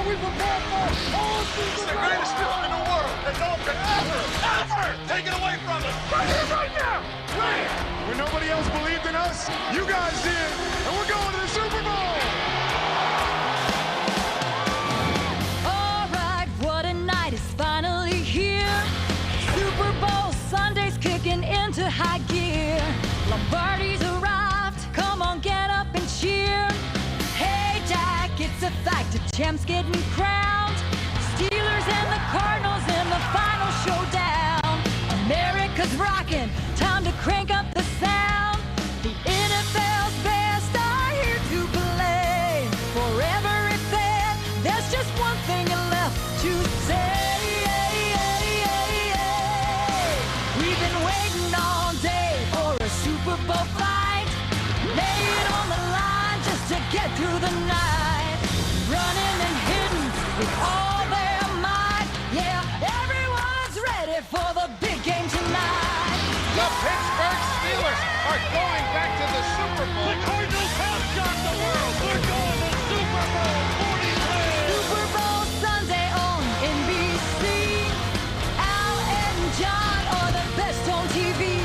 we prepare for all season. It's the greatest feeling in the world. That no one can ever take it away from us. Right here, right now. Right. When nobody else believed in us, you guys did, and we're going to the Super Bowl. All right, what a night is finally here. Super Bowl Sunday's kicking into high gear. Lombardi's arrived. Come on, get up and cheer. Hey, Jack, it's a fact. The champ's getting crowned. Steelers and the Cardinals in the final showdown. America's rocking. Time to crank up the sound. The NFL's best are here to play. For every fan, there's just one thing left to say. We've been waiting all day for a Super Bowl fight. Lay it on the line just to get through the night. Running and hitting with all their might. Yeah, everyone's ready for the big game tonight. The Pittsburgh Steelers are going back to the Super Bowl. The Cardinals have shocked the world. We're going to Super Bowl 43. Super Bowl Sunday on NBC. Al and John are the best on TV.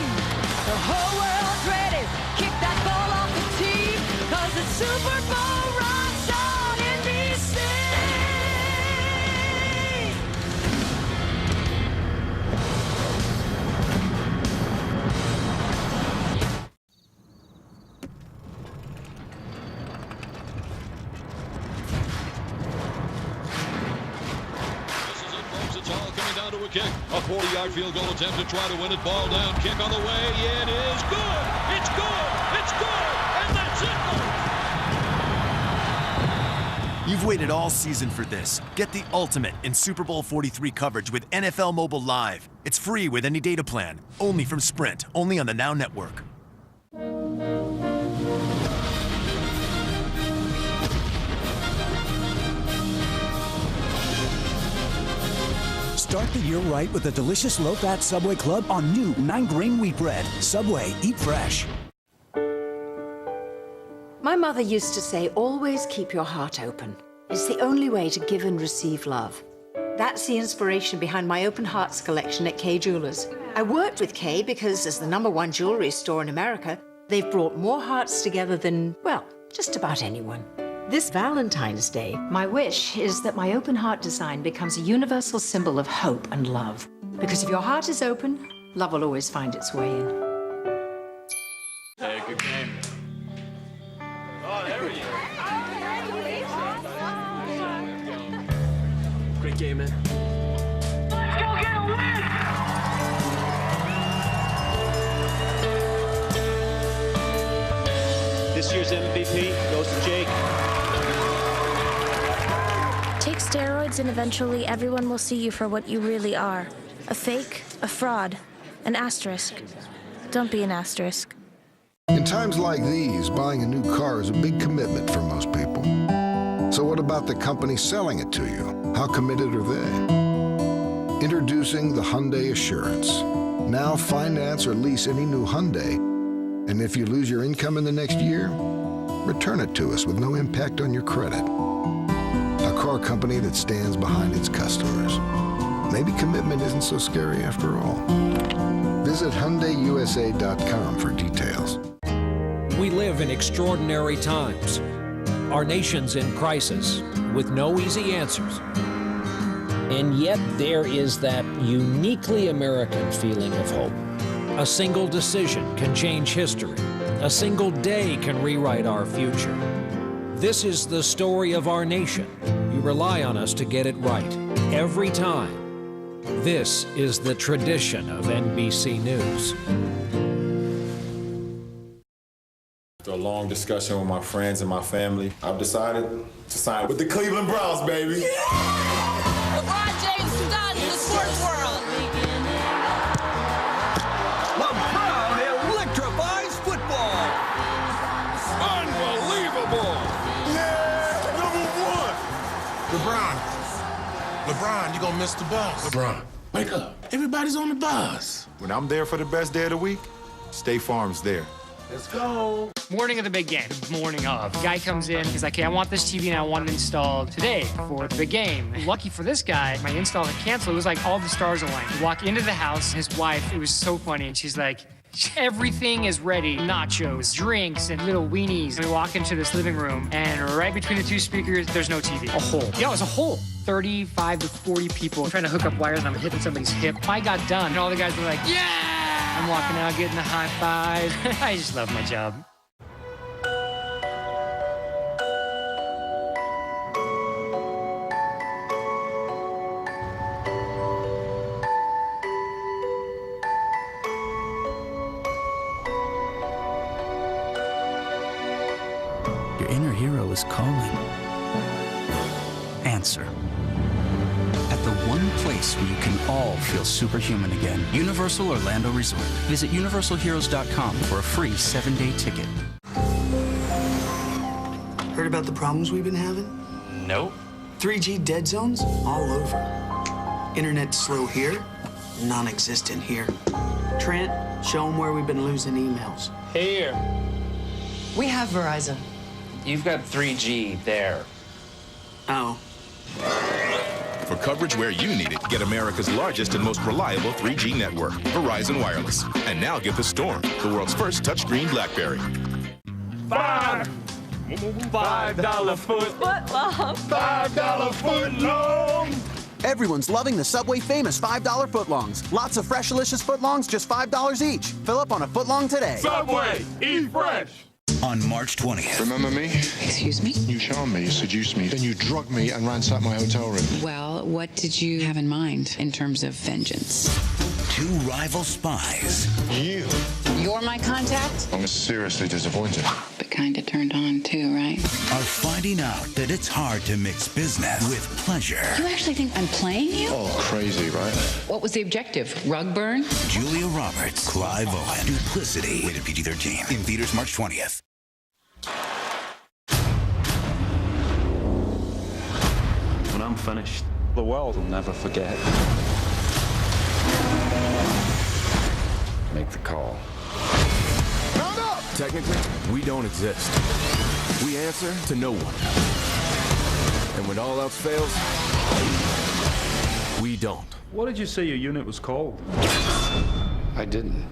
The whole world's ready. Kick that ball off the tee. 'Cause the Super Bowl runs on NBC. This is it, folks. It's all coming down to a kick. A 40-yard field goal attempt to try to win it. Ball down. Kick on the way. It is good. It's good. It's good. And that's it, folks. You've waited all season for this. Get the ultimate in Super Bowl 43 coverage with NFL Mobile Live. It's free with any data plan. Only from Sprint. Only on the Now Network. Start the year right with a delicious low-fat Subway Club on new 9-grain wheat bread. Subway, eat fresh. My mother used to say, always keep your heart open. It's the only way to give and receive love. That's the inspiration behind my Open Hearts collection at Kay Jewelers. I worked with Kay because as the #1 jewelry store in America, they've brought more hearts together than, well, just about anyone. This Valentine's Day, my wish is that my open heart design becomes a universal symbol of hope and love. Because if your heart is open, love will always find its way in. Hey, good game. Oh, there we go. Great game, man. Let's go get a win! This year's MVP goes to Jake. Take steroids and eventually everyone will see you for what you really are. A fake, a fraud, an asterisk. Don't be an asterisk. In times like these, buying a new car is a big commitment for most people. So what about the company selling it to you? How committed are they? Introducing the Hyundai Assurance. Now finance or lease any new Hyundai. And if you lose your income in the next year, return it to us with no impact on your credit. A car company that stands behind its customers. Maybe commitment isn't so scary after all. Visit HyundaiUSA.com for details. We live in extraordinary times. Our nation's in crisis with no easy answers. And yet there is that uniquely American feeling of hope. A single decision can change history. A single day can rewrite our future. This is the story of our nation. You rely on us to get it right every time. This is the tradition of NBC News. After a long discussion with my friends and my family, I've decided to sign with the Cleveland Browns, baby. LeBron James done in the sports world. LeBron electrifies football. Unbelievable. Yeah, #1. LeBron, you gonna miss the bus. LeBron, wake up. Everybody's on the bus. When I'm there for the best day of the week, State Farm's there. Let's go. Morning of the big game, the morning of. The guy comes in, he's like, hey, I want this TV and I want it installed today for the big game. Lucky for this guy, my install had canceled. It was like all the stars aligned. We walk into the house, his wife, it was so funny, and she's like, everything is ready. Nachos, drinks, and little weenies. And we walk into this living room, and right between the two speakers, there's no TV. A hole. Yeah, it was a hole. 35 to 40 people trying to hook up wires, and I'm hitting somebody's hip. I got done, and all the guys were like, yeah! I'm walking out, getting the high five. I just love my job. Your inner hero is calling. Answer. At the one place where you can all feel superhuman again. Universal Orlando Resort. Visit UniversalHeroes.com for a free 7-day ticket. Heard about the problems we've been having? Nope. 3G dead zones all over. Internet slow here, non-existent here. Trent, show them where we've been losing emails. Here. We have Verizon. You've got 3G there. Oh. For coverage where you need it, get America's largest and most reliable 3G network, Verizon Wireless. And now get the Storm, the world's first touchscreen BlackBerry. $5 foot long. $5 foot long. Everyone's loving the Subway famous $5 footlongs. Lots of fresh, delicious footlongs, just $5 each. Fill up on a footlong today. Subway, eat fresh. On March 20th. Remember me? Excuse me? You charmed me, you seduced me, then you drugged me and ransacked my hotel room. Well, what did you have in mind in terms of vengeance? Two rival spies. You. You're my contact? I'm seriously disappointed. But kind of turned on too, right? Are finding out that it's hard to mix business with pleasure. You actually think I'm playing you? Oh, crazy, right? What was the objective? Rug burn? Julia Roberts, Clive Owen, Duplicity. Rated PG-13. In theaters March 20th. When I'm finished, the world will never forget. Make the call. Round up! Technically, we don't exist. We answer to no one. And when all else fails, we don't. What did you say your unit was called? I didn't.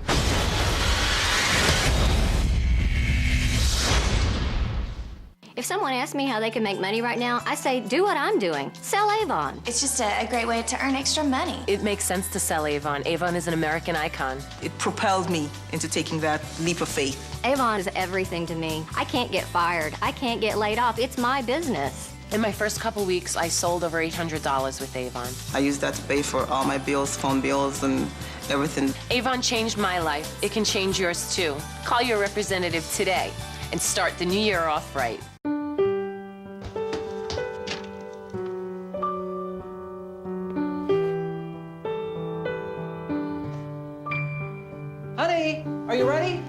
If someone asks me how they can make money right now, I say, do what I'm doing. Sell Avon. It's just a great way to earn extra money. It makes sense to sell Avon. Avon is an American icon. It propelled me into taking that leap of faith. Avon is everything to me. I can't get fired. I can't get laid off. It's my business. In my first couple weeks, I sold over $800 with Avon. I used that to pay for all my bills, phone bills, and everything. Avon changed my life. It can change yours too. Call your representative today and start the new year off right. Honey, are you ready?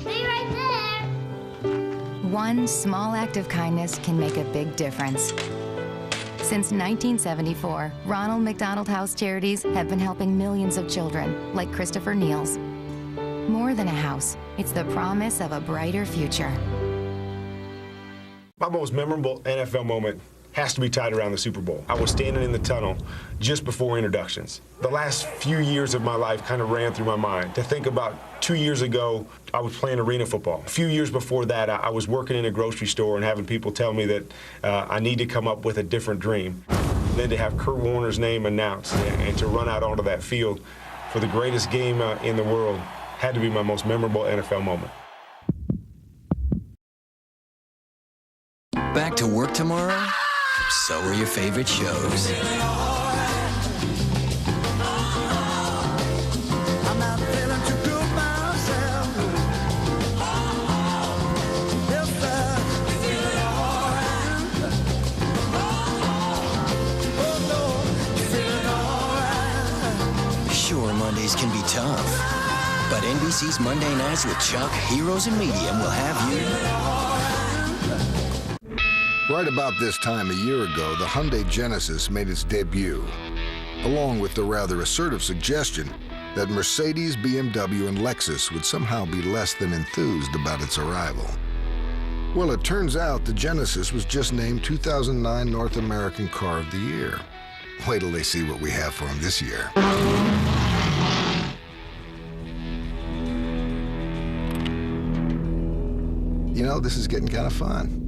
Be right there. One small act of kindness can make a big difference. Since 1974, Ronald McDonald House Charities have been helping millions of children, like Christopher Niels. More than a house, it's the promise of a brighter future. My most memorable NFL moment has to be tied around the Super Bowl. I was standing in the tunnel just before introductions. The last few years of my life kind of ran through my mind. To think about 2 years ago, I was playing arena football. A few years before that, I was working in a grocery store and having people tell me that I need to come up with a different dream. Then to have Kurt Warner's name announced and to run out onto that field for the greatest game in the world had to be my most memorable NFL moment. Back to work tomorrow? So are your favorite shows. Sure, Mondays can be tough, but NBC's Monday Nights with Chuck, Heroes, and Medium will have you. Right about this time a year ago, the Hyundai Genesis made its debut. Along with the rather assertive suggestion, that Mercedes, BMW, and Lexus would somehow be less than enthused about its arrival. Well, it turns out the Genesis was just named 2009 North American Car of the Year. Wait till they see what we have for them this year. You know, this is getting kind of fun.